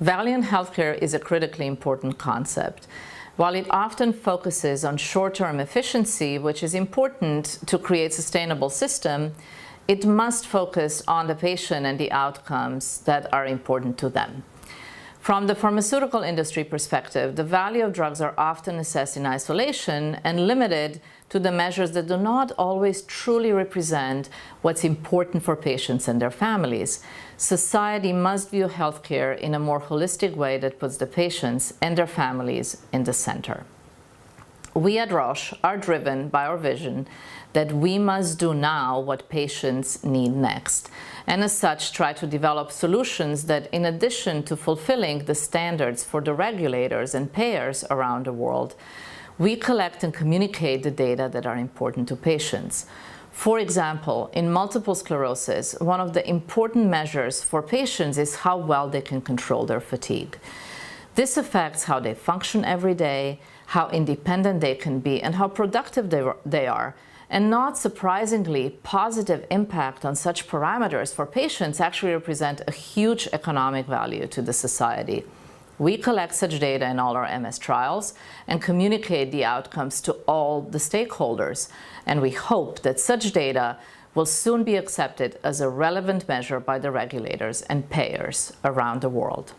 Value in healthcare is a critically important concept. While it often focuses on short-term efficiency, which is important to create a sustainable system, it must focus on the patient and the outcomes that are important to them. From the pharmaceutical industry perspective, the value of drugs are often assessed in isolation and limited to the measures that do not always truly represent what's important for patients and their families. Society must view healthcare in a more holistic way that puts the patients and their families in the center. We at Roche are driven by our vision that we must do now what patients need next, and as such try to develop solutions that, in addition to fulfilling the standards for the regulators and payers around the world, we collect and communicate the data that are important to patients. For example, in multiple sclerosis, one of the important measures for patients is how well they can control their fatigue. This affects how they function every day, how independent they can be, and how productive they are. And not surprisingly, positive impact on such parameters for patients actually represent a huge economic value to the society. We collect such data in all our MS trials and communicate the outcomes to all the stakeholders. And we hope that such data will soon be accepted as a relevant measure by the regulators and payers around the world.